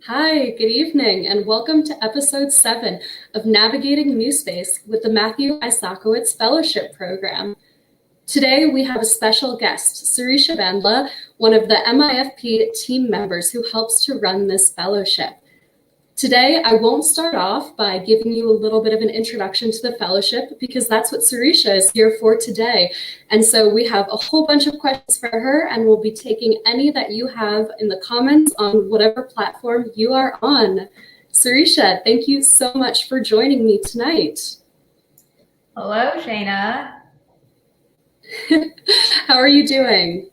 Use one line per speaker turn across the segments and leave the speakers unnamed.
Hi, good evening, and welcome to episode 7 of Navigating NewSpace with the Matthew Isakowitz Fellowship Program. Today, we have a special guest, Sirisha Bandla, one of the MIFP team members who helps to run this fellowship. Today, I won't start off by giving you a little bit of an introduction to the fellowship because that's what Sirisha is here for today. And so we have a whole bunch of questions for her, and we'll be taking any that you have in the comments on whatever platform you are on. Sirisha, thank you so much for joining me tonight.
Hello, Shayna.
How are you doing?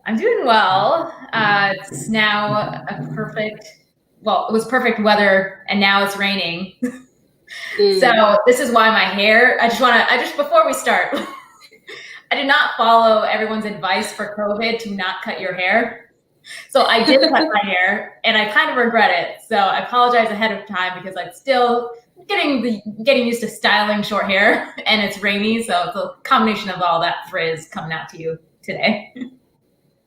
I'm doing well. It's now it was perfect weather and now it's raining. So this is why my hair, before we start, I did not follow everyone's advice for COVID to not cut your hair. So I did cut my hair and I kind of regret it. So I apologize ahead of time because I'm still getting used to styling short hair and it's rainy. So it's a combination of all that frizz coming out to you today.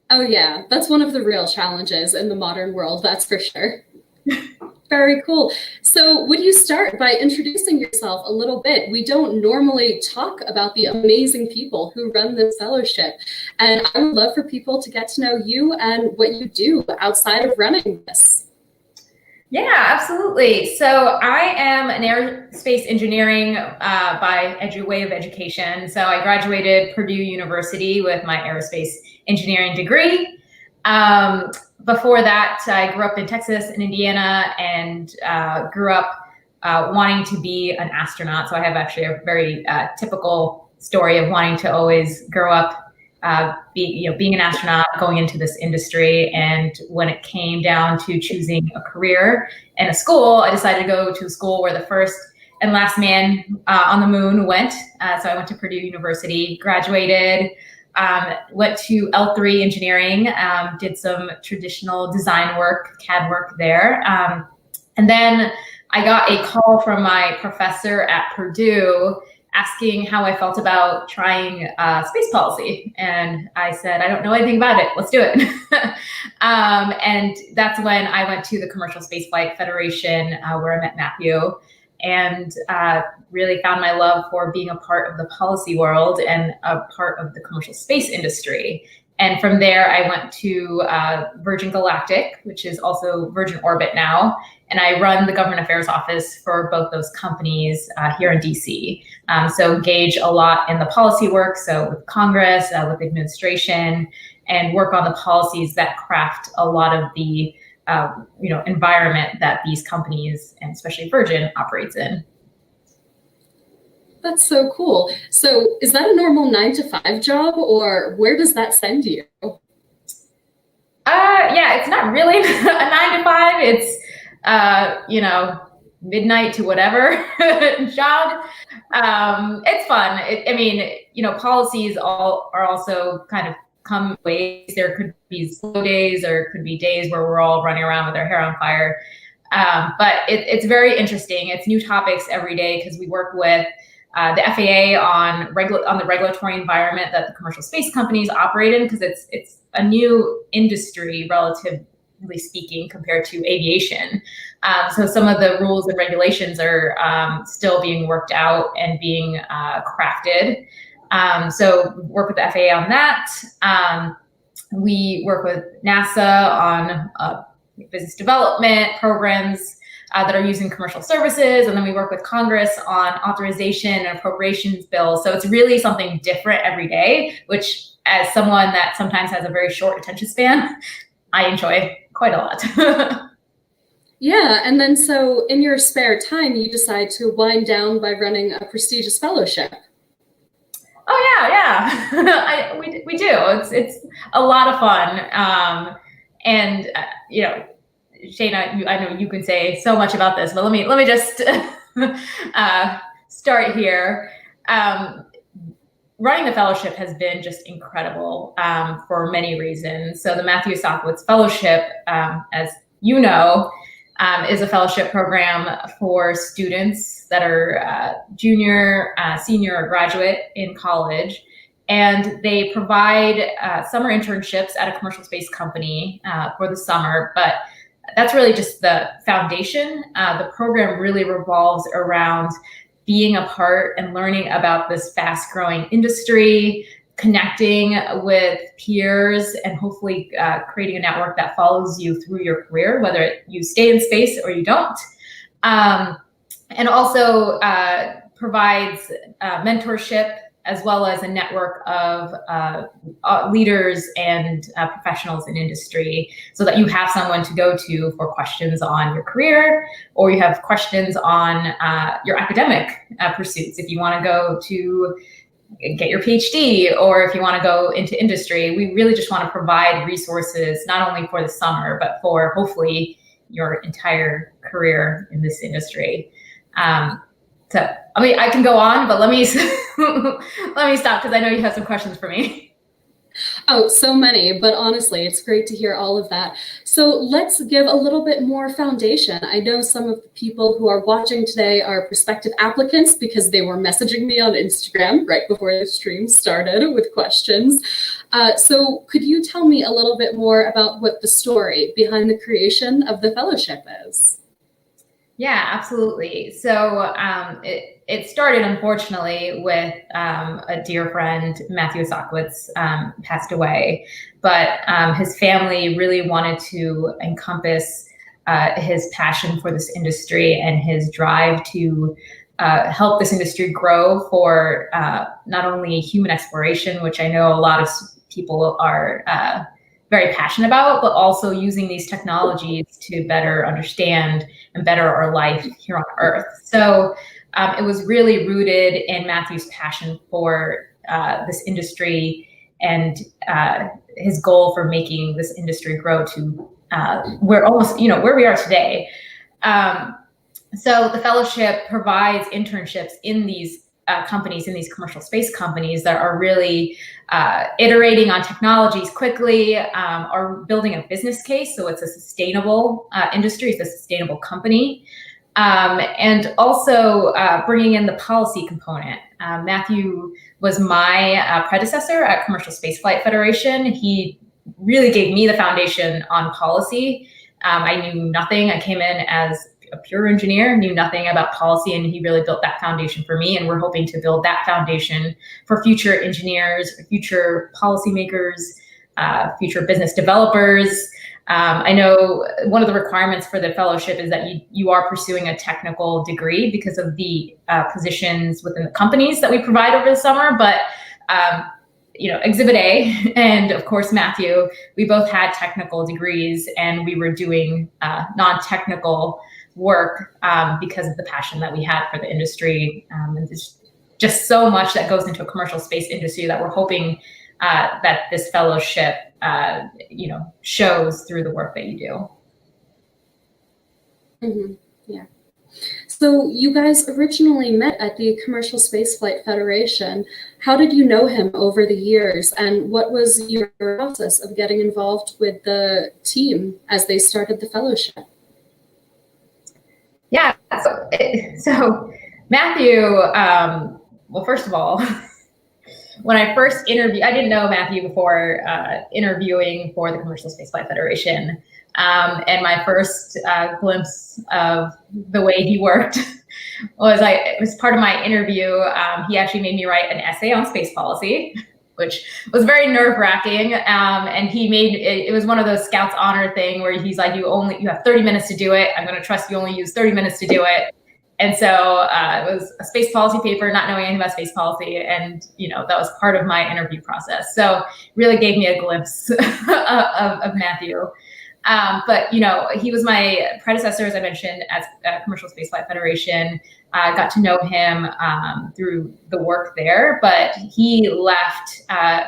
Oh yeah, that's one of the real challenges in the modern world, that's for sure. Very cool. So would you start by introducing yourself a little bit? We don't normally talk about the amazing people who run this fellowship, and I would love for people to get to know you and what you do outside of running this.
Yeah, absolutely. So I am an aerospace engineering by way of education. So I graduated Purdue University with my aerospace engineering degree. Before that, I grew up in Texas and Indiana and grew up wanting to be an astronaut. So I have actually a very typical story of wanting to always grow up, being an astronaut, going into this industry. And when it came down to choosing a career and a school, I decided to go to a school where the first and last man on the moon went. So I went to Purdue University, graduated, went to L3 engineering, did some traditional design work, CAD work there. And then I got a call from my professor at Purdue asking how I felt about trying space policy. And I said, I don't know anything about it. Let's do it. And that's when I went to the Commercial Spaceflight Federation, where I met Matthew, and really found my love for being a part of the policy world and a part of the commercial space industry. And from there, I went to Virgin Galactic, which is also Virgin Orbit now. And I run the government affairs office for both those companies here in DC. So engage a lot in the policy work, so with Congress, with administration, and work on the policies that craft a lot of the environment that these companies, and especially Virgin, operates in.
That's so cool. So is that a normal 9-to-5 job, or where does that send you?
Yeah, it's not really a 9-to-5. It's midnight to whatever job. It's fun. Policies are also kind of come ways. There could be slow days, or it could be days where we're all running around with our hair on fire. But it's very interesting. It's new topics every day because we work with the FAA on the regulatory environment that the commercial space companies operate in, because it's a new industry, relatively speaking, compared to aviation. So some of the rules and regulations are still being worked out and being crafted. So we work with the FAA on that. We work with NASA on business development programs that are using commercial services. And then we work with Congress on authorization and appropriations bills. So it's really something different every day, which, as someone that sometimes has a very short attention span, I enjoy quite a lot.
Yeah, and then so in your spare time, you decide to wind down by running a prestigious fellowship.
Oh yeah. We do. It's a lot of fun. Shayna, I know you can say so much about this, but let me just start here. Running the fellowship has been just incredible for many reasons. So the Matthew Isakowitz Fellowship, as you know, is a fellowship program for students that are junior, senior, or graduate in college. And they provide summer internships at a commercial space company for the summer. But that's really just the foundation. The program really revolves around being a part and learning about this fast growing industry, connecting with peers, and hopefully creating a network that follows you through your career, whether you stay in space or you don't. And also provides mentorship, as well as a network of leaders and professionals in industry, so that you have someone to go to for questions on your career, or you have questions on your academic pursuits. If you want to go to get your PhD, or if you want to go into industry, we really just want to provide resources, not only for the summer, but for hopefully your entire career in this industry. So, I mean, I can go on, but let me let me stop, because I know you have some questions for me.
Oh, so many, but honestly, it's great to hear all of that. So let's give a little bit more foundation. I know some of the people who are watching today are prospective applicants, because they were messaging me on Instagram right before the stream started with questions. So could you tell me a little bit more about what the story behind the creation of the fellowship is?
Yeah, absolutely. So it started, unfortunately, with a dear friend, Matthew Isakowitz, passed away. But his family really wanted to encompass his passion for this industry and his drive to help this industry grow for not only human exploration, which I know a lot of people are very passionate about, but also using these technologies to better understand and better our life here on Earth. So it was really rooted in Matthew's passion for this industry, and his goal for making this industry grow to where we are today. So the fellowship provides internships in these companies, in these commercial space companies that are really iterating on technologies quickly, are building a business case. So it's a sustainable industry, it's a sustainable company. And also bringing in the policy component. Matthew was my predecessor at Commercial Spaceflight Federation. He really gave me the foundation on policy. I knew nothing. I came in as a pure engineer, knew nothing about policy, and he really built that foundation for me. And we're hoping to build that foundation for future engineers, future policymakers, future business developers. I know one of the requirements for the fellowship is that you are pursuing a technical degree because of the positions within the companies that we provide over the summer. But Exhibit A and of course Matthew, we both had technical degrees, and we were doing non-technical work because of the passion that we had for the industry. And there's just so much that goes into a commercial space industry that we're hoping that this fellowship shows through the work that you do.
Mm-hmm. Yeah. So you guys originally met at the Commercial Spaceflight Federation. How did you know him over the years, and what was your process of getting involved with the team as they started the fellowship?
Yeah, so Matthew, well, first of all, when I first interviewed, I didn't know Matthew before interviewing for the Commercial Spaceflight Federation. And my first glimpse of the way he worked it was part of my interview. He actually made me write an essay on space policy, which was very nerve-wracking. And it was one of those Scouts honor thing where he's like, you have 30 minutes to do it. I'm going to trust you only use 30 minutes to do it. And so it was a space policy paper, not knowing anything about space policy. And, that was part of my interview process. So really gave me a glimpse of Matthew. But he was my predecessor, as I mentioned, at Commercial Spaceflight Federation. I got to know him through the work there, but he left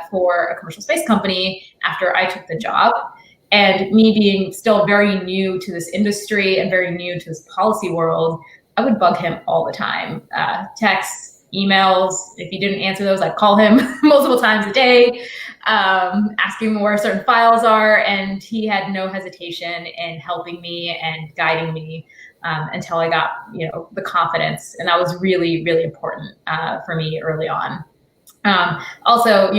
for a commercial space company after I took the job. And me being still very new to this industry and very new to this policy world, I would bug him all the time. Texts, emails. If he didn't answer those, I'd call him multiple times a day, asking where certain files are. And he had no hesitation in helping me and guiding me until I got, the confidence. And that was really, really important for me early on. Also,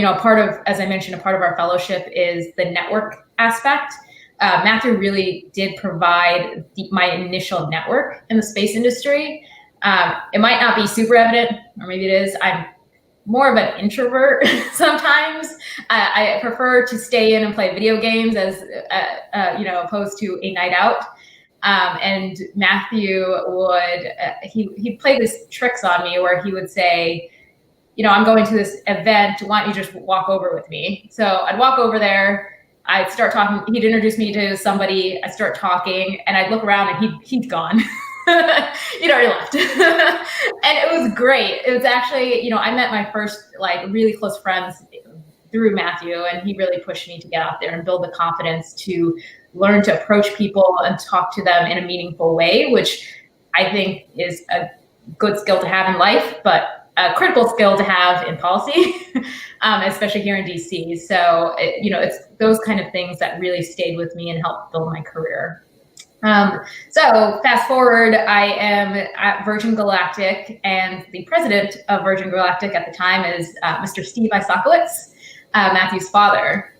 as I mentioned, a part of our fellowship is the network aspect. Matthew really did provide my initial network in the space industry. It might not be super evident, or maybe it is. I'm more of an introvert sometimes. I prefer to stay in and play video games as opposed to a night out. And Matthew would he'd play these tricks on me where he would say, I'm going to this event. Why don't you just walk over with me? So I'd walk over there. I'd start talking. He'd introduce me to somebody. I'd start talking, and I'd look around, and he'd gone. He'd already left. And it was great. It was actually, I met my first really close friends through Matthew, and he really pushed me to get out there and build the confidence to learn to approach people and talk to them in a meaningful way, which I think is a good skill to have in life, but a critical skill to have in policy, especially here in DC. So, it's those kind of things that really stayed with me and helped build my career. So fast forward, I am at Virgin Galactic, and the president of Virgin Galactic at the time is Mr. Steve Isakowitz, Matthew's father.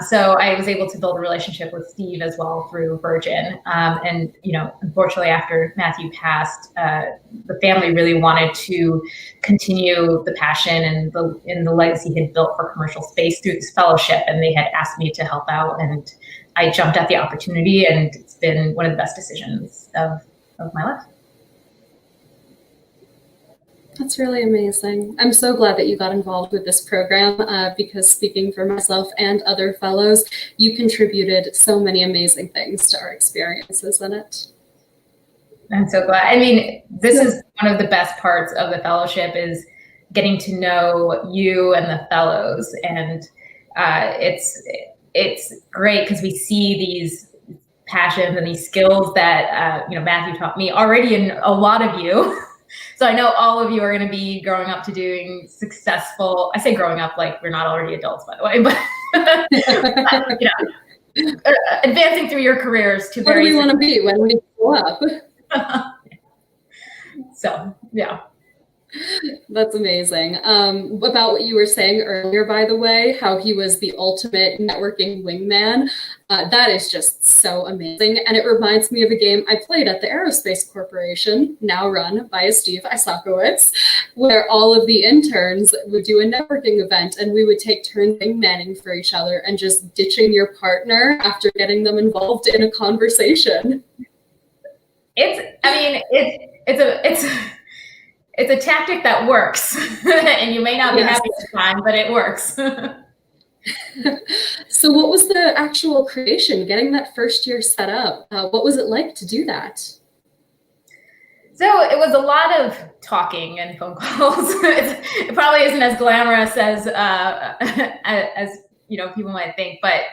So I was able to build a relationship with Steve as well through Virgin. And, unfortunately, after Matthew passed, the family really wanted to continue the passion and the legacy he had built for commercial space through this fellowship. And they had asked me to help out, and I jumped at the opportunity, and it's been one of the best decisions of my life.
That's really amazing. I'm so glad that you got involved with this program because, speaking for myself and other fellows, you contributed so many amazing things to our experiences in it.
I'm so glad. I mean, this is one of the best parts of the fellowship, is getting to know you and the fellows. And it's great because we see these passions and these skills that Matthew taught me already in a lot of you. So I know all of you are going to be growing up to doing successful. I say growing up like we're not already adults, by the way, but advancing through your careers to.
Where do we want to be when we grow up?
So yeah.
That's amazing. About what you were saying earlier, by the way, how he was the ultimate networking wingman. That is just so amazing. And it reminds me of a game I played at the Aerospace Corporation, now run by Steve Isakowitz, where all of the interns would do a networking event, and we would take turns wingmanning for each other and just ditching your partner after getting them involved in a conversation.
It's a tactic that works, and you may not be happy at the time, but it works.
So what was the actual creation, getting that first year set up? What was it like to do that?
So it was a lot of talking and phone calls. It probably isn't as glamorous as people might think, but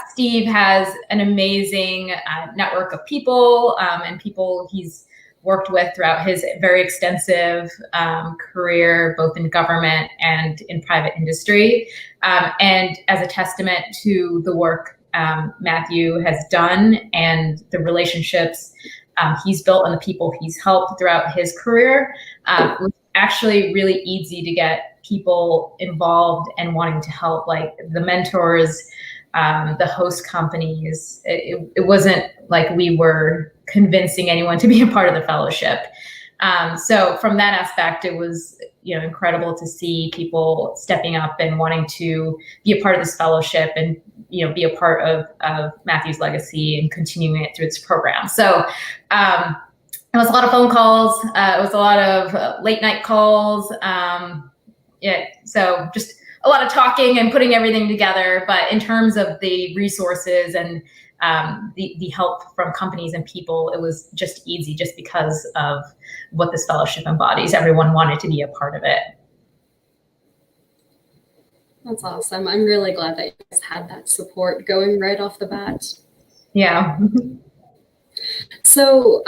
Steve has an amazing network of people and people he's worked with throughout his very extensive career, both in government and in private industry. And as a testament to the work Matthew has done and the relationships he's built and the people he's helped throughout his career, it was actually really easy to get people involved and wanting to help, like the mentors, the host companies. It wasn't like we were convincing anyone to be a part of the fellowship. So from that aspect, it was incredible to see people stepping up and wanting to be a part of this fellowship and be a part of Matthew's legacy and continuing it through this program. So it was a lot of phone calls. It was a lot of late night calls. So just a lot of talking and putting everything together. But in terms of the resources and the help from companies and people, it was just easy just because of what this fellowship embodies. Everyone wanted to be a part of it.
That's awesome. I'm really glad that you guys had that support going right off the bat.
Yeah.
So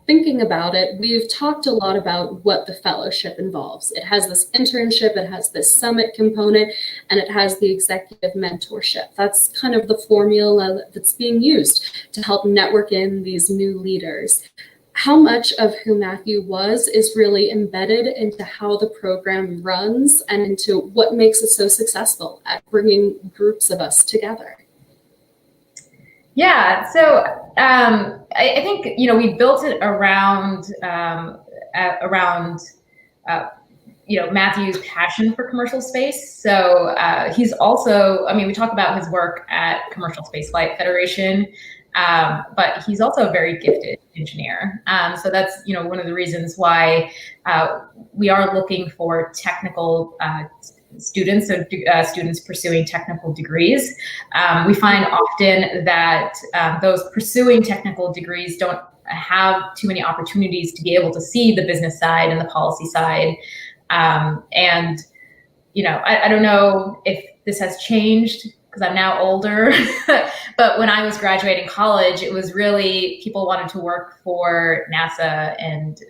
thinking about it, we've talked a lot about what the fellowship involves. It has this internship, it has this summit component, and it has the executive mentorship. That's kind of the formula that's being used to help network in these new leaders. How much of who Matthew was is really embedded into how the program runs and into what makes it so successful at bringing groups of us together?
Yeah, so I think we built it around Matthew's passion for commercial space. So he's also, we talk about his work at Commercial Spaceflight Federation, but he's also a very gifted engineer. So that's one of the reasons why we are looking for technical students, so students pursuing technical degrees. We find often that those pursuing technical degrees don't have too many opportunities to be able to see the business side and the policy side. I don't know if this has changed because I'm now older, but when I was graduating college, it was really people wanted to work for NASA and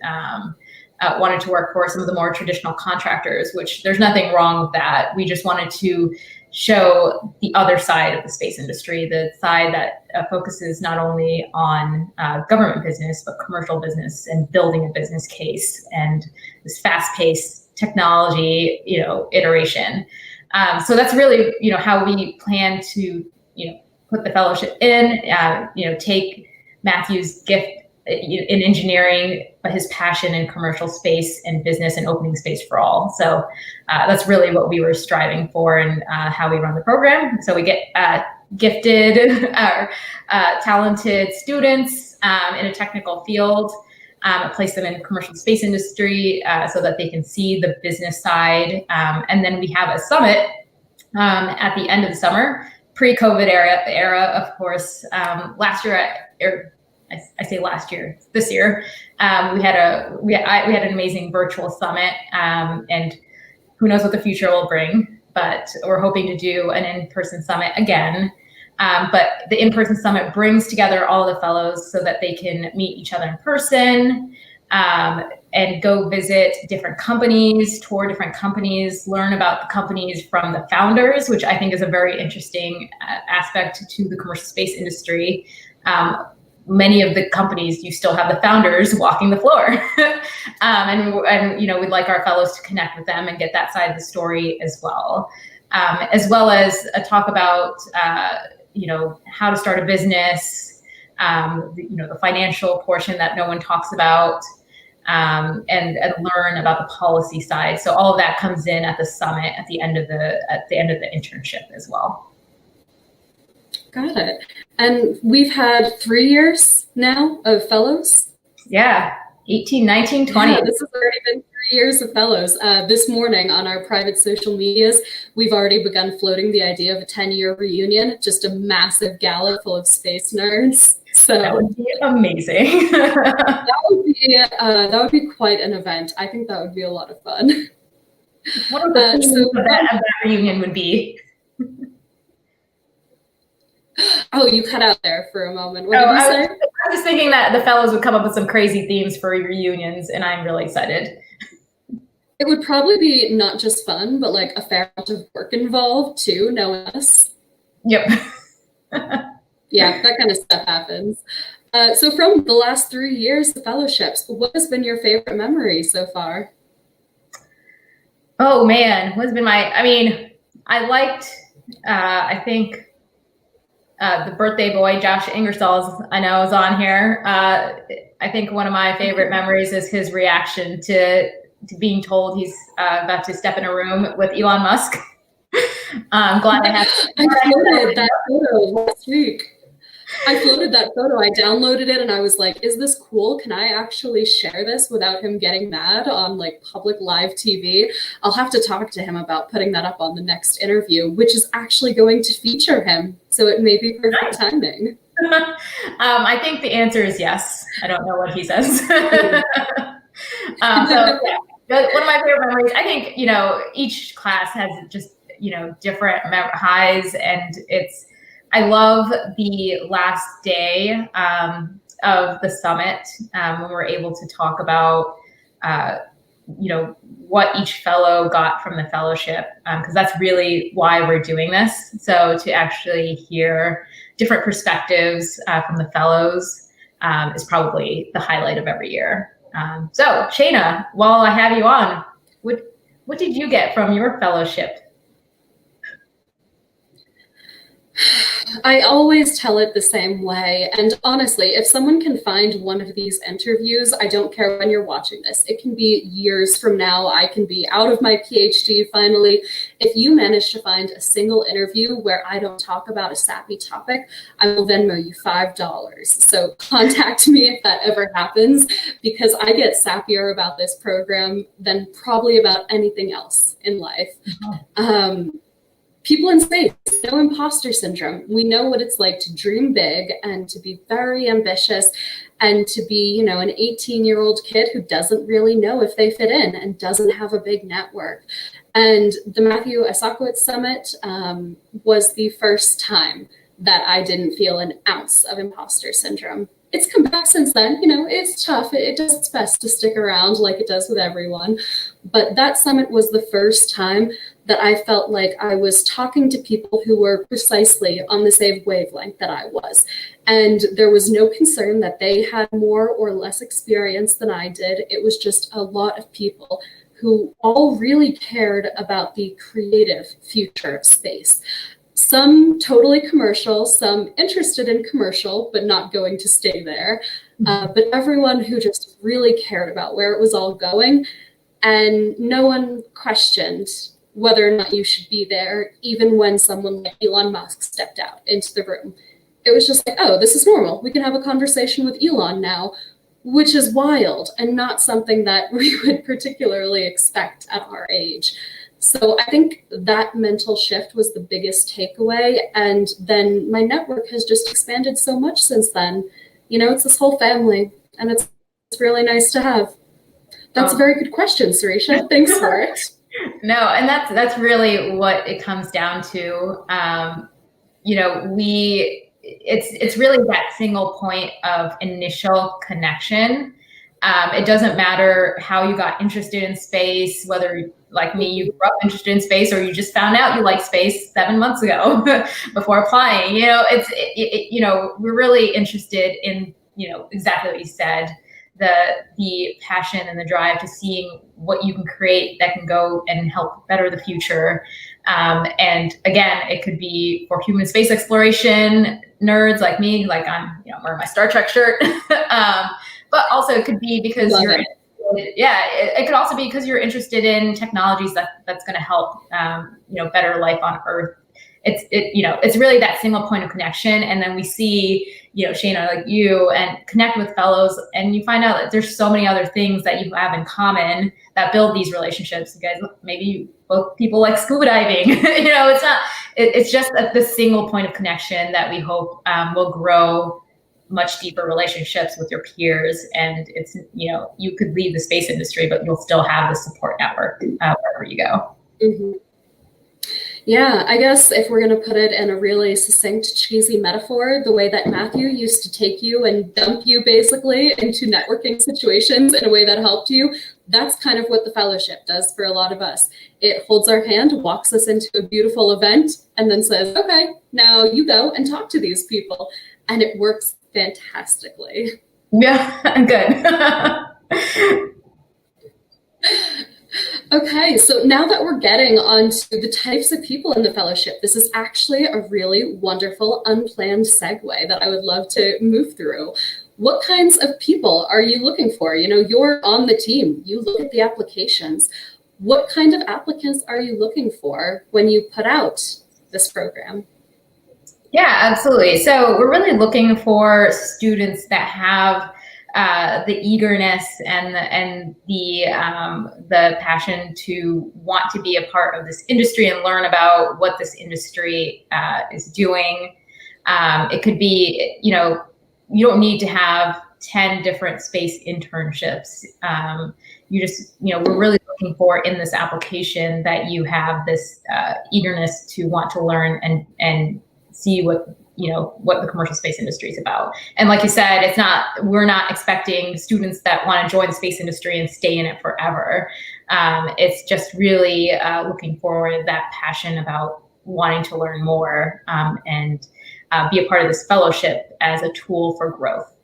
wanted to work for some of the more traditional contractors, which there's nothing wrong with that. We just wanted to show the other side of the space industry, the side that focuses not only on government business, but commercial business and building a business case and this fast-paced technology, iteration. So that's really, how we plan to, put the fellowship in, take Matthew's gift in engineering, but his passion in commercial space and business and opening space for all. So that's really what we were striving for and how we run the program. So we get gifted, talented students in a technical field, place them in the commercial space industry so that they can see the business side. And then we have a summit at the end of the summer, pre-COVID era, of course. Last year, I say last year, this year, we had an amazing virtual summit, and who knows what the future will bring, but we're hoping to do an in-person summit again. But the in-person summit brings together all of the fellows so that they can meet each other in person, and go visit different companies, tour different companies, learn about the companies from the founders, which I think is a very interesting aspect to the commercial space industry. Many of the companies, you still have the founders walking the floor. and we'd like our fellows to connect with them and get that side of the story as well as talk about, how to start a business, the financial portion that no one talks about, and learn about the policy side. So all of that comes in at the summit at the end of the internship as well.
Got it. And we've had 3 years now of fellows.
Yeah, 18, 19, 20.
Yeah, this has already been 3 years of fellows. This morning on our private social medias, we've already begun floating the idea of a 10-year reunion, just a massive gala full of space nerds. So
that would be amazing.
that would be quite an event. I think that would be a lot of fun.
What are the themes of that reunion would be?
Oh, you cut out there for a moment. What did you say?
I was thinking that the fellows would come up with some crazy themes for reunions, and I'm really excited.
It would probably be not just fun, but like a fair amount of work involved too, knowing us.
Yep.
Yeah, that kind of stuff happens. So from the last 3 years of fellowships, what has been your favorite memory so far?
Oh man, what's been I liked, I think, the birthday boy, Josh Ingersoll's, I know is on here. I think one of my favorite memories is his reaction to being told he's about to step in a room with Elon Musk. I'm glad I
floated that photo last week. I floated that photo. I downloaded it and I was like, is this cool? Can I actually share this without him getting mad on like public live TV? I'll have to talk to him about putting that up on the next interview, which is actually going to feature him. So it may be perfect timing.
I think the answer is yes. I don't know what he says. One of my favorite memories, I think, each class has just, different highs, and I love the last day of the summit when we're able to talk about, what each fellow got from the fellowship, because that's really why we're doing this. So to actually hear different perspectives from the fellows is probably the highlight of every year. So Shayna, while I have you on, what did you get from your fellowship?
I always tell it the same way. And honestly, if someone can find one of these interviews, I don't care when you're watching this. It can be years from now. I can be out of my PhD finally. If you manage to find a single interview where I don't talk about a sappy topic, I will Venmo you $5. So contact me if that ever happens, because I get sappier about this program than probably about anything else in life. People in space, no imposter syndrome. We know what it's like to dream big and to be very ambitious and to be, an 18-year-old kid who doesn't really know if they fit in and doesn't have a big network. And the Matthew Isakowitz Summit was the first time that I didn't feel an ounce of imposter syndrome. It's come back since then. It's tough. It does its best to stick around like it does with everyone. But that summit was the first time that I felt like I was talking to people who were precisely on the same wavelength that I was. And there was no concern that they had more or less experience than I did. It was just a lot of people who all really cared about the creative future of space. Some totally commercial, some interested in commercial, but not going to stay there. But everyone who just really cared about where it was all going. And no one questioned whether or not you should be there, even when someone like Elon Musk stepped out into the room. It was just like, oh, this is normal. We can have a conversation with Elon now, which is wild and not something that we would particularly expect at our age. So I think that mental shift was the biggest takeaway. And then my network has just expanded so much since then. It's this whole family, and it's really nice to have. That's a very good question, Sirisha. Thanks for it.
No, and that's really what it comes down to. It's really that single point of initial connection. It doesn't matter how you got interested in space, whether like me, you grew up interested in space, or you just found out you like space 7 months ago before applying. We're really interested in, exactly what you said, the passion and the drive to seeing what you can create that can go and help better the future. And again, it could be for human space exploration nerds like me, like I'm wearing my Star Trek shirt. But also it could be because it could also be because you're interested in technologies that's going to help, better life on Earth. It's really that single point of connection. And then we see, Shana, like you, and connect with fellows, and you find out that there's so many other things that you have in common that build these relationships. You guys, maybe both people like scuba diving. It's just the single point of connection that we hope will grow much deeper relationships with your peers. And it's, you could leave the space industry, but you'll still have the support network wherever you go.
Mm-hmm. Yeah, I guess if we're going to put it in a really succinct, cheesy metaphor, the way that Matthew used to take you and dump you basically into networking situations in a way that helped you, that's kind of what the fellowship does for a lot of us. It holds our hand, walks us into a beautiful event, and then says, okay, now you go and talk to these people. And it works fantastically.
Yeah, good.
Okay, so now that we're getting onto the types of people in the fellowship, this is actually a really wonderful unplanned segue that I would love to move through. What kinds of people are you looking for? You're on the team, you look at the applications. What kind of applicants are you looking for when you put out this program?
Yeah, absolutely. So we're really looking for students that have the eagerness and the passion to want to be a part of this industry and learn about what this industry is doing. It could be, you don't need to have 10 different space internships. We're really looking for in this application that you have this eagerness to want to learn and see what the commercial space industry is about. And like you said, we're not expecting students that want to join the space industry and stay in it forever. It's just really looking for that passion about wanting to learn more and be a part of this fellowship as a tool for growth.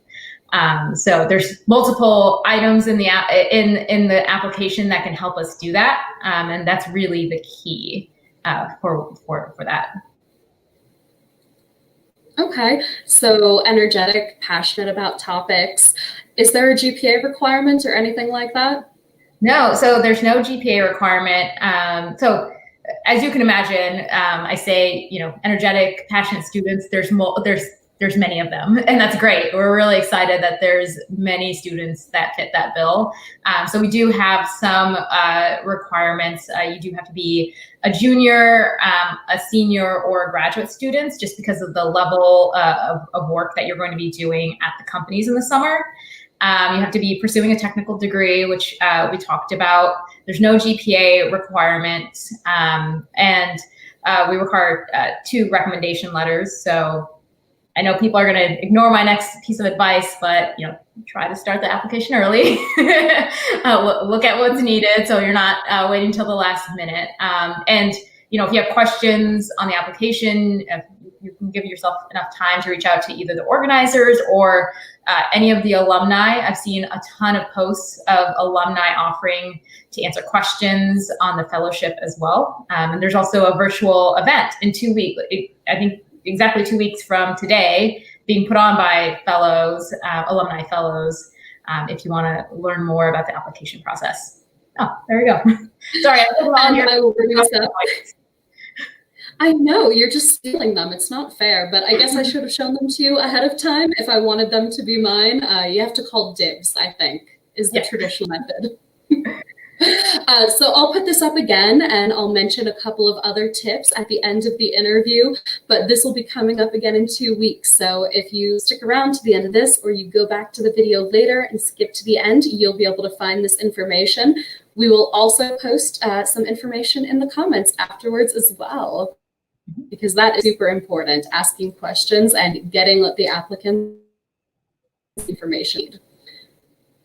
So there's multiple items in the application that can help us do that. And that's really the key for that.
Okay, so energetic, passionate about topics. Is there a GPA requirement or anything like that?
No, so there's no GPA requirement. So as you can imagine, I say, energetic, passionate students, there's many of them, and that's great. We're really excited that there's many students that fit that bill. So we do have some requirements. You do have to be a junior, a senior, or a graduate student, just because of the level of work that you're going to be doing at the companies in the summer. You have to be pursuing a technical degree, which we talked about. There's no GPA requirement, and we require 2 recommendation letters. So I know people are going to ignore my next piece of advice, but try to start the application early. Look at what's needed, so you're not waiting till the last minute. And if you have questions on the application, you can give yourself enough time to reach out to either the organizers or any of the alumni. I've seen a ton of posts of alumni offering to answer questions on the fellowship as well. And there's also a virtual event in 2 weeks. I think exactly 2 weeks from today, being put on by fellows, alumni fellows, if you want to learn more about the application process. Oh, there we go. Sorry,
I know, you're just stealing them. It's not fair, but I guess I should have shown them to you ahead of time if I wanted them to be mine. You have to call dibs, I think, is the traditional method. So I'll put this up again, and I'll mention a couple of other tips at the end of the interview, but this will be coming up again in 2 weeks. So if you stick around to the end of this, or you go back to the video later and skip to the end, you'll be able to find this information. We will also post some information in the comments afterwards as well, because that is super important, asking questions and getting the applicant information.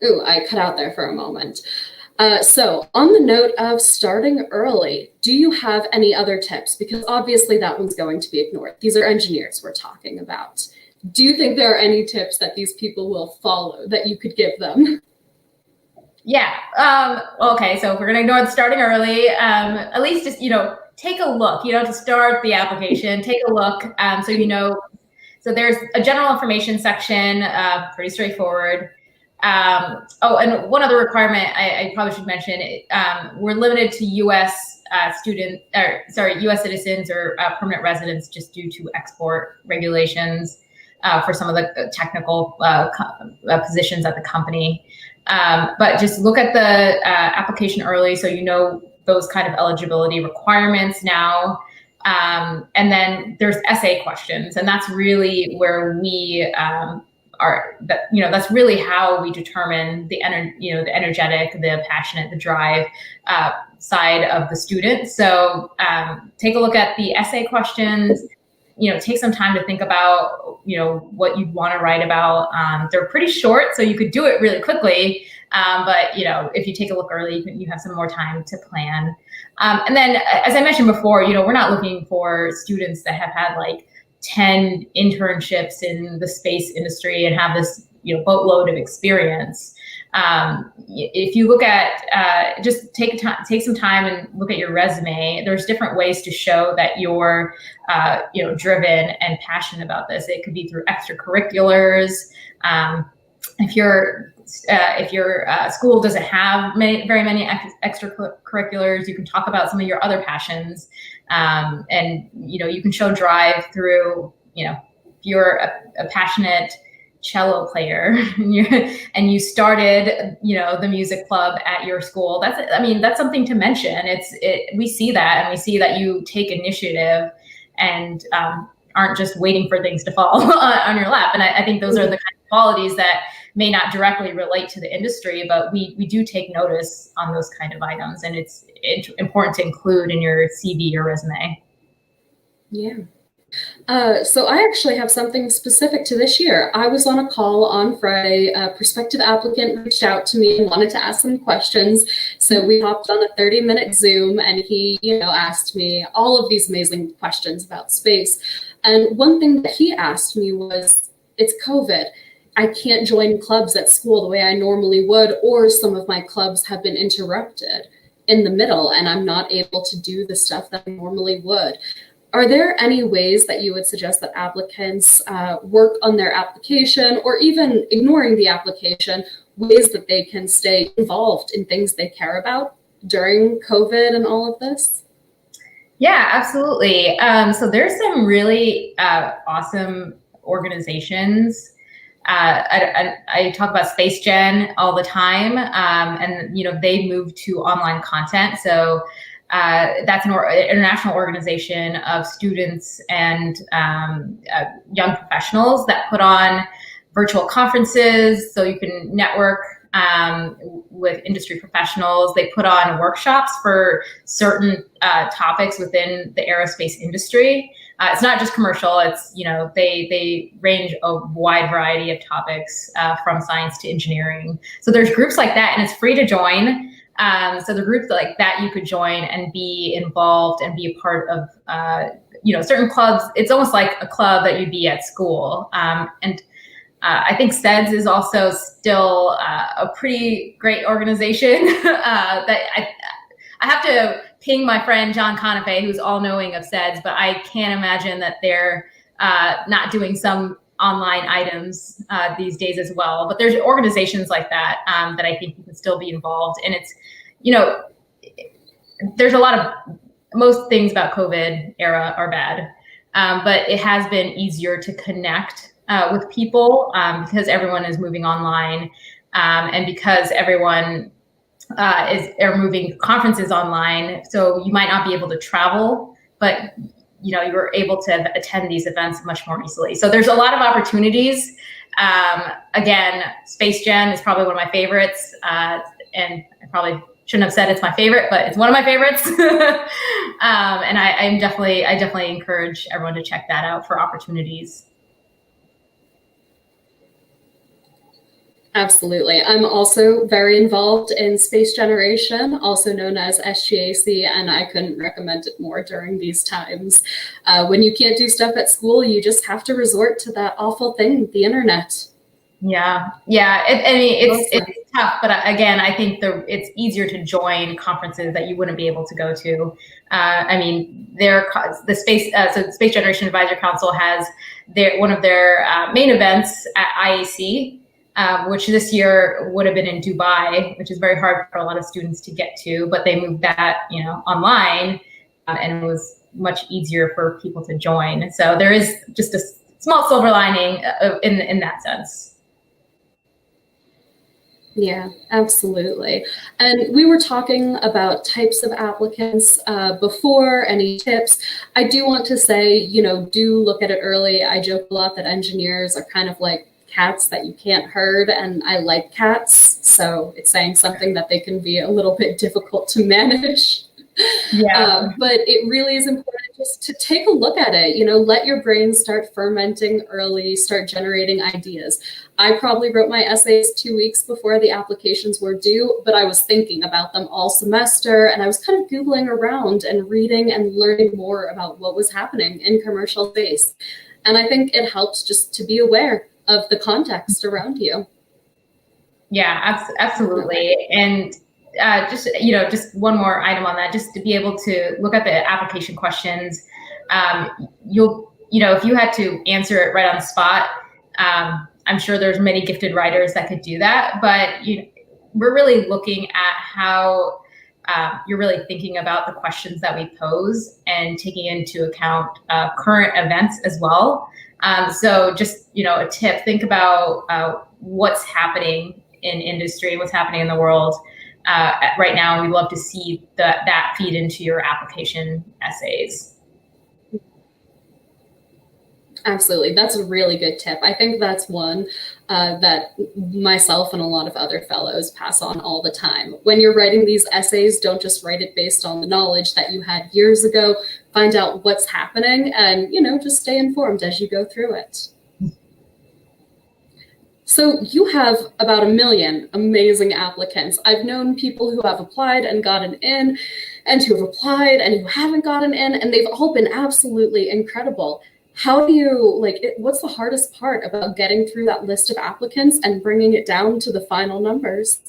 Ooh, I cut out there for a moment. So on the note of starting early, do you have any other tips? Because obviously that one's going to be ignored. These are engineers we're talking about. Do you think there are any tips that these people will follow that you could give them?
Yeah. Okay. So if we're going to ignore the starting early, at least just, take a look, to start the application, take a look. So there's a general information section, pretty straightforward. And one other requirement I probably should mention, we're limited to U.S. U.S. citizens or permanent residents just due to export regulations for some of the technical positions at the company. But just look at the application early so those kind of eligibility requirements now. And then there's essay questions, and that's really where we that's really how we determine the energetic, the passionate, the drive side of the student. So take a look at the essay questions. Take some time to think about what you'd want to write about. They're pretty short, so you could do it really quickly. But if you take a look early, you have some more time to plan. And then, as I mentioned before, we're not looking for students that have had 10 internships in the space industry and have this boatload of experience. If you look at just take some time and look at your resume, there's different ways to show that you're driven and passionate about this. It could be through extracurriculars. If your school doesn't have very many extracurriculars, you can talk about some of your other passions. And you can show drive through, if you're a passionate cello player and you started, the music club at your school, that's something to mention. We see that, and we see that you take initiative and aren't just waiting for things to fall on your lap. And I think those are the kind of qualities that may not directly relate to the industry, but we do take notice on those kind of items, and it's important to include in your CV or resume.
Yeah. So I actually have something specific to this year. I was on a call on Friday. A prospective applicant reached out to me and wanted to ask some questions. So we hopped on a 30-minute Zoom, and he, asked me all of these amazing questions about space. And one thing that he asked me was, it's COVID. I can't join clubs at school the way I normally would, or some of my clubs have been interrupted in the middle and I'm not able to do the stuff that I normally would. Are there any ways that you would suggest that applicants work on their application, or even ignoring the application, ways that they can stay involved in things they care about during COVID and all of this?
Yeah, absolutely. So there's some really awesome organizations. I talk about Space Gen all the time, and they move to online content. So that's an international organization of students and young professionals that put on virtual conferences so you can network with industry professionals. They put on workshops for certain topics within the aerospace industry. It's not just commercial. It's, they range a wide variety of topics from science to engineering. So there's groups like that, and it's free to join. So the groups like that you could join and be involved and be a part of, certain clubs. It's almost like a club that you'd be at school. I think SEDS is also still a pretty great organization that I have to ping my friend John Conafe, who's all-knowing of SEDS, but I can't imagine that they're not doing some online items these days as well. But there's organizations like that that I think you can still be involved. And it's, there's a lot of, most things about COVID era are bad, but it has been easier to connect with people because everyone is moving online and because everyone are moving conferences online. So you might not be able to travel, but you were able to attend these events much more easily. So there's a lot of opportunities. Again, Space Gen is probably one of my favorites, and I probably shouldn't have said it's my favorite, but it's one of my favorites. And I definitely encourage everyone to check that out for opportunities.
Absolutely. I'm also very involved in Space Generation, also known as SGAC, and I couldn't recommend it more during these times. When you can't do stuff at school, you just have to resort to that awful thing, the internet.
Yeah. It's tough, but again, I think it's easier to join conferences that you wouldn't be able to go to. The Space Generation Advisory Council has one of their main events at IAC. Which this year would have been in Dubai, which is very hard for a lot of students to get to, but they moved that, online, and it was much easier for people to join. So there is just a small silver lining in that sense.
Yeah, absolutely. And we were talking about types of applicants before, any tips. I do want to say, do look at it early. I joke a lot that engineers are kind of like cats that you can't herd, and I like cats, so it's saying something that they can be a little bit difficult to manage.
Yeah.
But it really is important just to take a look at it, let your brain start fermenting early, start generating ideas. I probably wrote my essays 2 weeks before the applications were due, but I was thinking about them all semester, and I was kind of Googling around and reading and learning more about what was happening in commercial space. And I think it helps just to be aware of the context around you.
Yeah, absolutely. And just one more item on that, just to be able to look at the application questions. If you had to answer it right on the spot, I'm sure there's many gifted writers that could do that, but we're really looking at how you're really thinking about the questions that we pose and taking into account current events as well. So just, a tip, think about what's happening in industry, what's happening in the world right now. We'd love to see that feed into your application essays.
Absolutely. That's a really good tip. I think that's one that myself and a lot of other fellows pass on all the time. When you're writing these essays, don't just write it based on the knowledge that you had years ago. Find out what's happening and, just stay informed as you go through it. So you have about 1 million amazing applicants. I've known people who have applied and gotten in, and who have applied and who haven't gotten in, and they've all been absolutely incredible. How do you, what's the hardest part about getting through that list of applicants and bringing it down to the final numbers?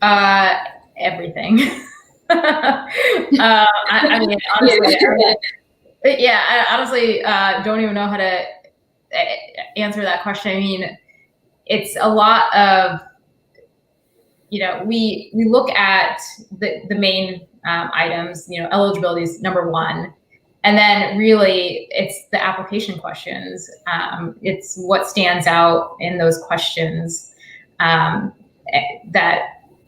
Everything. Honestly, Yeah, I honestly don't even know how to answer that question. I mean, it's a lot of, we look at the main items, eligibility is number one. And then really it's the application questions. It's what stands out in those questions that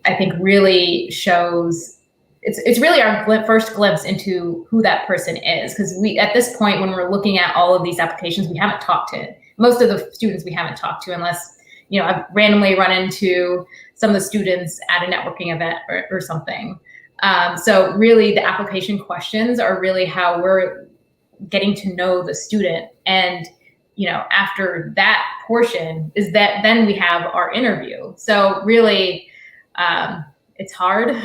I think really shows, it's really our first glimpse into who that person is. Because at this point, when we're looking at all of these applications, we haven't talked to most of the students we haven't talked to, unless, I've randomly run into some of the students at a networking event or something. So really the application questions are really how we're getting to know the student. And, after that portion is that then we have our interview. So really, it's hard.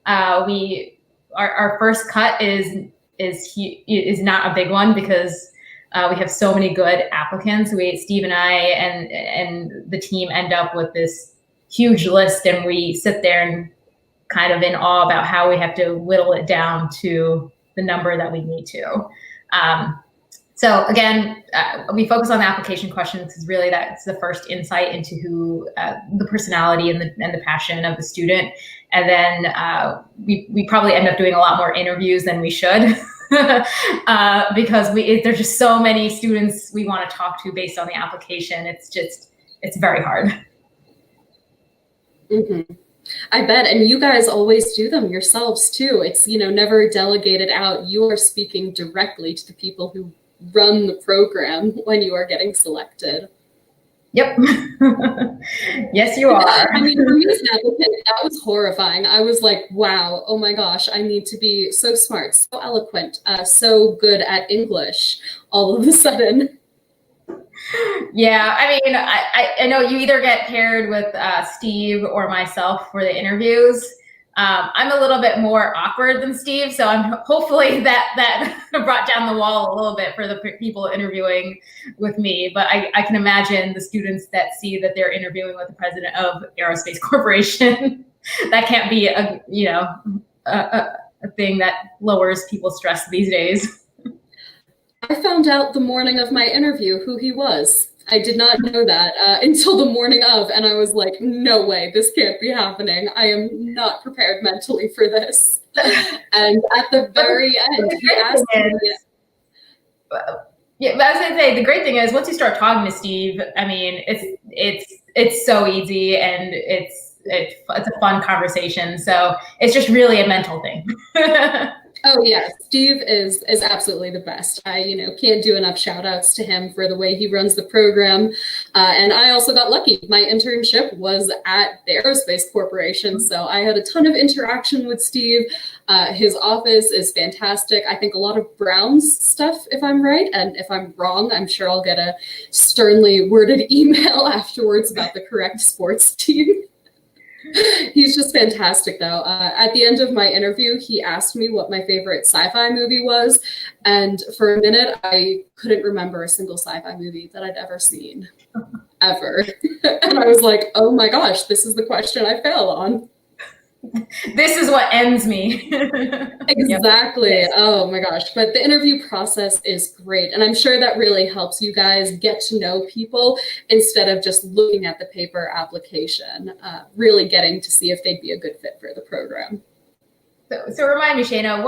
Our first cut is not a big one because we have so many good applicants. Steve and I and the team end up with this huge list, and we sit there and kind of in awe about how we have to whittle it down to the number that we need to. So again, we focus on the application questions because really that's the first insight into who the personality and the passion of the student. And then we probably end up doing a lot more interviews than we should because there's just so many students we want to talk to based on the application. It's very hard.
Mm-hmm. I bet. And you guys always do them yourselves too. It's, never delegated out. You are speaking directly to the people who run the program when you are getting selected.
Yep. Yes, you are.
I mean, for me as an applicant, that was horrifying. I was like, wow, oh my gosh, I need to be so smart, so eloquent, so good at English all of a sudden.
Yeah, I mean, I know you either get paired with Steve or myself for the interviews. I'm a little bit more awkward than Steve, so I'm hopefully that brought down the wall a little bit for the people interviewing with me. But I can imagine the students that see that they're interviewing with the president of Aerospace Corporation. That can't be a thing that lowers people's stress these days.
I found out the morning of my interview who he was. I did not know that until the morning of, and I was like, no way, this can't be happening. I am not prepared mentally for this. And at the very end, he asked me.
Yeah, but I was gonna say the great thing is once you start talking to Steve, I mean, it's so easy and it's a fun conversation. So it's just really a mental thing.
Oh yeah, Steve is absolutely the best. I can't do enough shout outs to him for the way he runs the program. And I also got lucky. My internship was at the Aerospace Corporation, so I had a ton of interaction with Steve. His office is fantastic. I think a lot of Brown's stuff, if I'm right, and if I'm wrong, I'm sure I'll get a sternly worded email afterwards about the correct sports team. He's just fantastic, though. At the end of my interview, he asked me what my favorite sci-fi movie was, and for a minute, I couldn't remember a single sci-fi movie that I'd ever seen, ever. And I was like, oh my gosh, this is the question I fail on.
This is what ends me.
Exactly. Yep. Oh my gosh. But the interview process is great. And I'm sure that really helps you guys get to know people instead of just looking at the paper application, really getting to see if they'd be a good fit for the program.
So remind me, Shayna,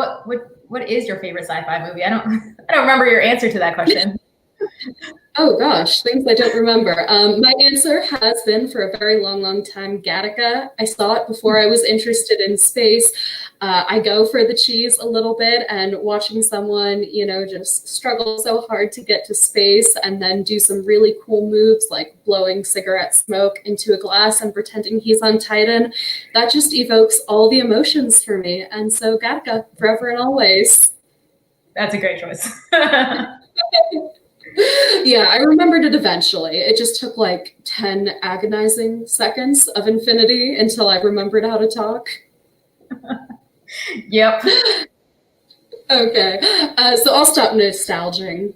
what is your favorite sci-fi movie? I don't remember your answer to that question.
Oh gosh, things I don't remember. My answer has been for a very long time Gattaca. I saw it before I was interested in space. I go for the cheese a little bit, and watching someone, just struggle so hard to get to space and then do some really cool moves like blowing cigarette smoke into a glass and pretending he's on Titan, that just evokes all the emotions for me. And so Gattaca, forever and always.
That's a great choice.
Yeah, I remembered it eventually. It just took like 10 agonizing seconds of infinity until I remembered how to talk.
Yep.
Okay, so I'll stop nostalgizing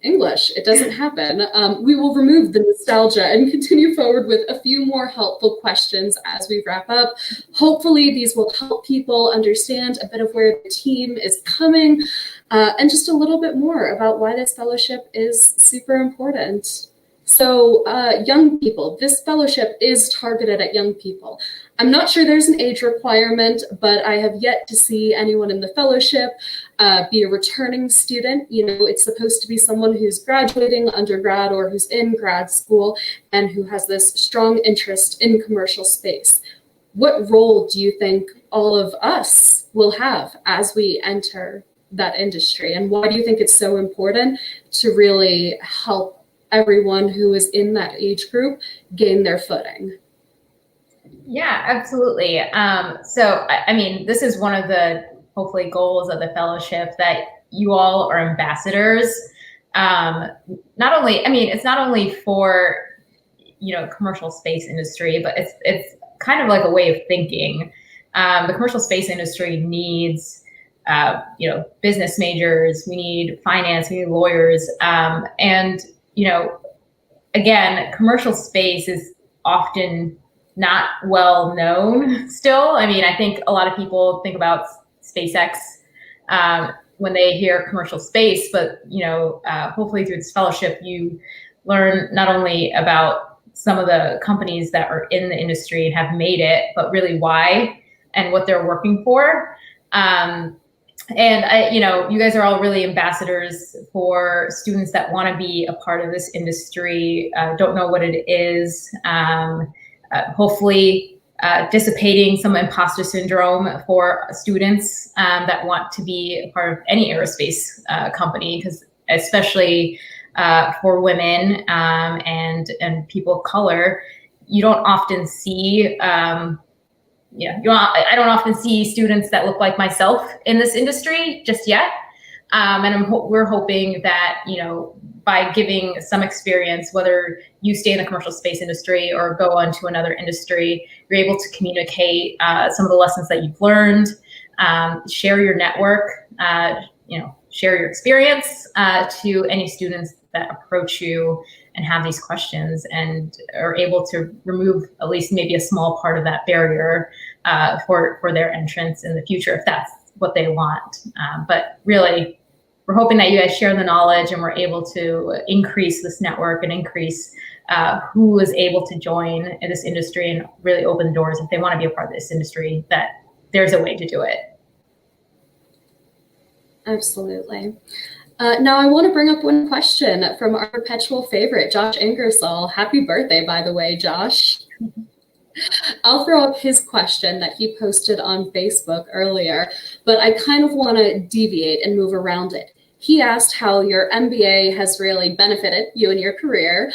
English. It doesn't happen. We will remove the nostalgia and continue forward with a few more helpful questions as we wrap up. Hopefully these will help people understand a bit of where the team is coming and just a little bit more about why this fellowship is super important. So young people, this fellowship is targeted at young people. I'm not sure there's an age requirement, but I have yet to see anyone in the fellowship be a returning student. You know, it's supposed to be someone who's graduating undergrad or who's in grad school and who has this strong interest in commercial space. What role do you think all of us will have as we enter that industry? And why do you think it's so important to really help everyone who is in that age group gain their footing?
Yeah, absolutely. So, I mean, this is one of the hopefully goals of the fellowship, that you all are ambassadors. Not only, I mean, it's not only for, you know, commercial space industry, but it's kind of like a way of thinking. The commercial space industry needs, you know, business majors, we need finance, we need lawyers. And, you know, again, commercial space is often not well known still. I mean, I think a lot of people think about SpaceX when they hear commercial space, but, you know, hopefully through this fellowship, you learn not only about some of the companies that are in the industry and have made it, but really why and what they're working for. And you know, you guys are all really ambassadors for students that want to be a part of this industry, don't know what it is. Hopefully dissipating some imposter syndrome for students that want to be a part of any aerospace company, because especially for women and people of color, you don't often see, I don't often see students that look like myself in this industry just yet. And we're hoping that, you know, by giving some experience, whether you stay in the commercial space industry or go on to another industry, you're able to communicate some of the lessons that you've learned, share your network, you know, share your experience to any students that approach you and have these questions, and are able to remove at least maybe a small part of that barrier for their entrance in the future, if that's what they want. But really, we're hoping that you guys share the knowledge and we're able to increase this network and increase who is able to join in this industry, and really open doors if they want to be a part of this industry, that there's a way to do it.
Absolutely. Now I want to bring up one question from our perpetual favorite, Josh Ingersoll. Happy birthday, by the way, Josh. I'll throw up his question that he posted on Facebook earlier, but I kind of want to deviate and move around it. He asked how your MBA has really benefited you in your career.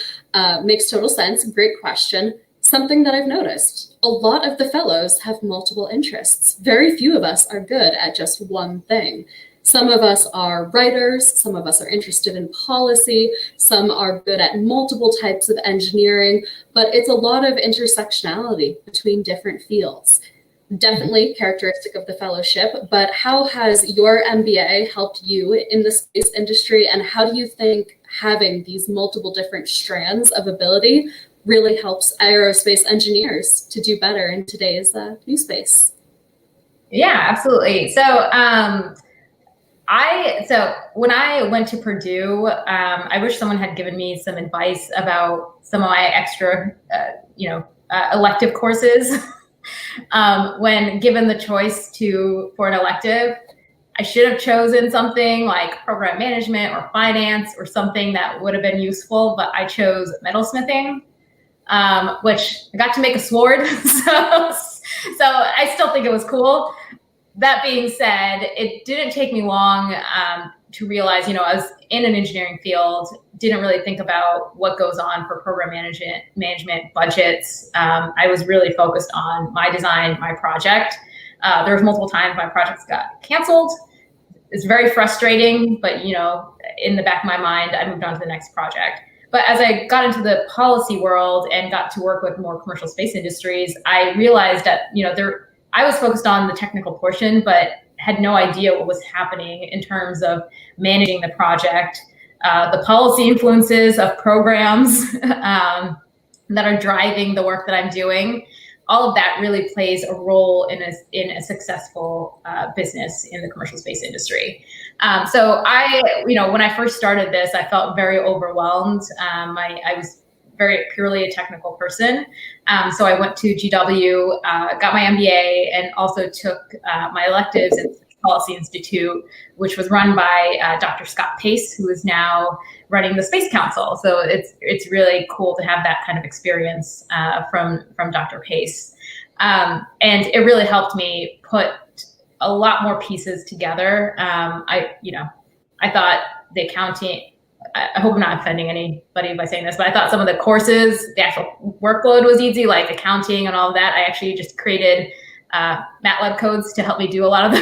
Makes total sense. Great question. Something that I've noticed, a lot of the fellows have multiple interests. Very few of us are good at just one thing. Some of us are writers, some of us are interested in policy, some are good at multiple types of engineering, but it's a lot of intersectionality between different fields. Definitely characteristic of the fellowship, but how has your MBA helped you in the space industry, and how do you think having these multiple different strands of ability really helps aerospace engineers to do better in today's new space?
Yeah, absolutely. So when I went to Purdue, I wish someone had given me some advice about some of my extra, elective courses. When given the choice for an elective, I should have chosen something like program management or finance or something that would have been useful, but I chose metalsmithing, which I got to make a sword. So I still think it was cool. That being said, it didn't take me long to realize, I was in an engineering field, didn't really think about what goes on for program management budgets. I was really focused on my design, my project. There was multiple times my projects got canceled. It's very frustrating, but in the back of my mind, I moved on to the next project. But as I got into the policy world and got to work with more commercial space industries, I realized that, I was focused on the technical portion, but had no idea what was happening in terms of managing the project, the policy influences of programs that are driving the work that I'm doing. All of that really plays a role in a successful business in the commercial space industry. So when I first started this, I felt very overwhelmed. I was very purely a technical person. So I went to GW, got my MBA, and also took my electives at Policy Institute, which was run by Dr. Scott Pace, who is now running the Space Council. So it's really cool to have that kind of experience from Dr. Pace. And it really helped me put a lot more pieces together. I thought the accounting, I hope I'm not offending anybody by saying this, but I thought some of the courses, the actual workload was easy, like accounting and all of that. I actually just created MATLAB codes to help me do a lot of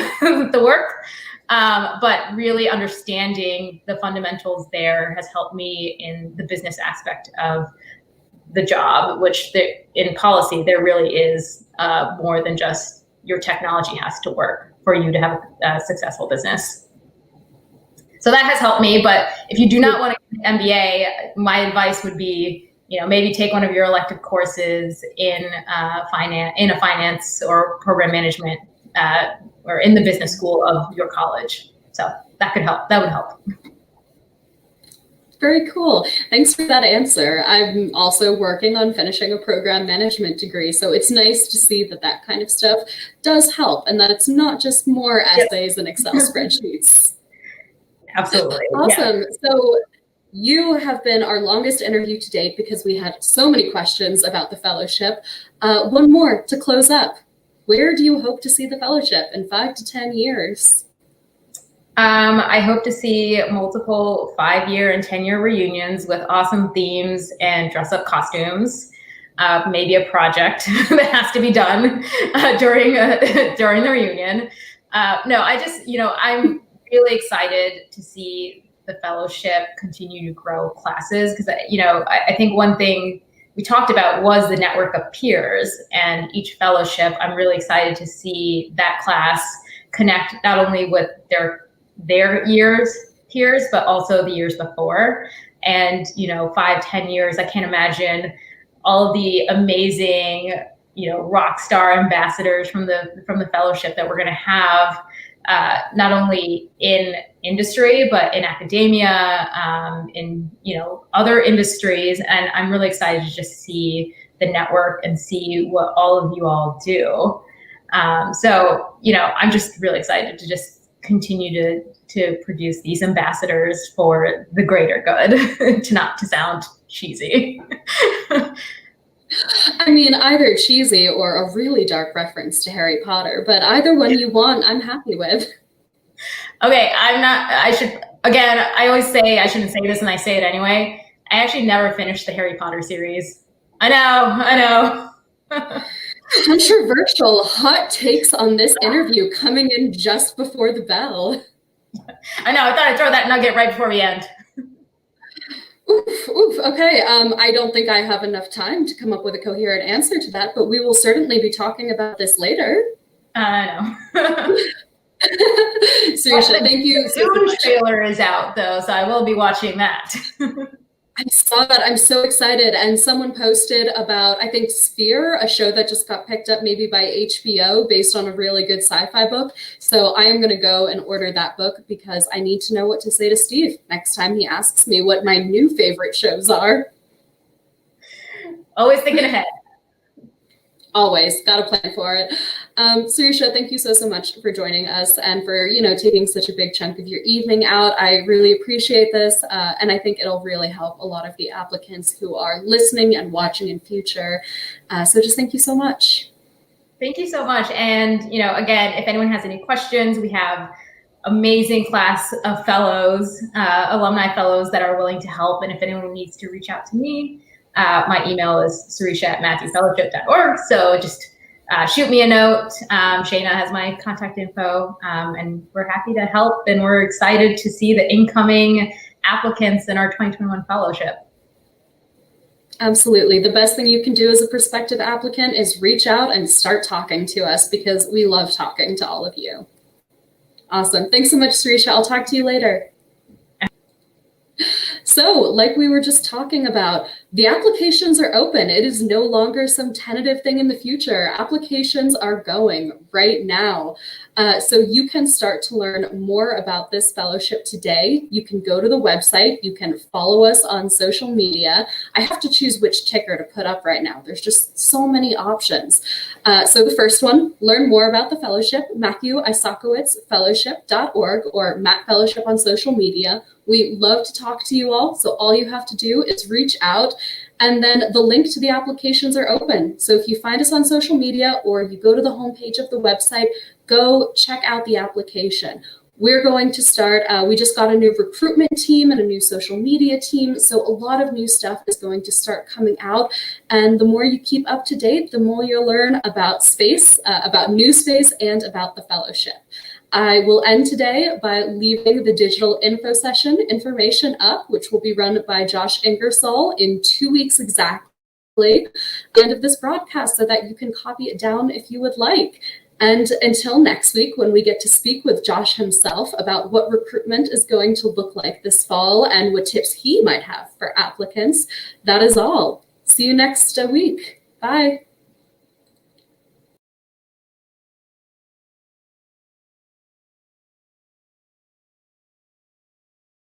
the work. But really understanding the fundamentals there has helped me in the business aspect of the job, which in policy, there really is more than just your technology has to work for you to have a successful business. So that has helped me. But if you do not want to get an MBA, my advice would be, maybe take one of your elective courses in a finance or program management or in the business school of your college. So that could help. That would help.
Very cool. Thanks for that answer. I'm also working on finishing a program management degree. So it's nice to see that kind of stuff does help and that it's not just more essays and Excel spreadsheets.
Absolutely.
Awesome.
Yeah.
So you have been our longest interview to date because we had so many questions about the fellowship. One more to close up. Where do you hope to see the fellowship in 5 to 10 years?
I hope to see multiple 5-year and 10-year reunions with awesome themes and dress-up costumes. Maybe a project that has to be done during the reunion. I'm really excited to see the fellowship continue to grow classes because, I think one thing we talked about was the network of peers, and each fellowship, I'm really excited to see that class connect not only with their years peers, but also the years before. And, 5-10 years, I can't imagine all of the amazing, rock star ambassadors from the fellowship that we're going to have, not only in industry, but in academia, in, other industries. And I'm really excited to just see the network and see what all of you all do. I'm just really excited to just continue to produce these ambassadors for the greater good, to sound cheesy.
I mean, either cheesy or a really dark reference to Harry Potter, but either one you want, I'm happy with.
Okay, I always say I shouldn't say this and I say it anyway. I actually never finished the Harry Potter series. I know.
Controversial hot takes on this interview coming in just before the bell.
I know, I thought I'd throw that nugget right before we end.
Oof. Okay, I don't think I have enough time to come up with a coherent answer to that, but we will certainly be talking about this later.
I know.
Sirisha, thank you.
The Dune trailer is out, though, so I will be watching that.
I saw that. I'm so excited. And someone posted about, I think, Sphere, a show that just got picked up maybe by HBO based on a really good sci-fi book. So I am going to go and order that book because I need to know what to say to Steve next time he asks me what my new favorite shows are.
Always thinking ahead.
Always got a plan for it. Sirisha, thank you so much for joining us and for, taking such a big chunk of your evening out. I really appreciate this. And I think it'll really help a lot of the applicants who are listening and watching in future. So just thank you so much.
Thank you so much. And, again, if anyone has any questions, we have amazing class of fellows, alumni fellows that are willing to help. And if anyone needs to reach out to me, my email is sirisha@matthewfellowship.org. So just shoot me a note. Shayna has my contact info, and we're happy to help. And we're excited to see the incoming applicants in our 2021 fellowship.
Absolutely. The best thing you can do as a prospective applicant is reach out and start talking to us because we love talking to all of you. Awesome. Thanks so much, Sirisha. I'll talk to you later. So, like we were just talking about, the applications are open. It is no longer some tentative thing in the future. Applications are going right now. So you can start to learn more about this fellowship today. You can go to the website. You can follow us on social media. I have to choose which ticker to put up right now. There's just so many options. So the first one, learn more about the fellowship, Matthew Isakowitz Fellowship.org or Matt Fellowship on social media. We love to talk to you all. So all you have to do is reach out, and then the link to the applications are open. So if you find us on social media or you go to the homepage of the website, go check out the application. We're going to start, we just got a new recruitment team and a new social media team. So a lot of new stuff is going to start coming out. And the more you keep up to date, the more you'll learn about space, about NewSpace, and about the fellowship. I will end today by leaving the digital info session information up, which will be run by Josh Ingersoll in 2 weeks exactly, at the end of this broadcast, so that you can copy it down if you would like. And until next week, when we get to speak with Josh himself about what recruitment is going to look like this fall and what tips he might have for applicants, that is all. See you next week. Bye.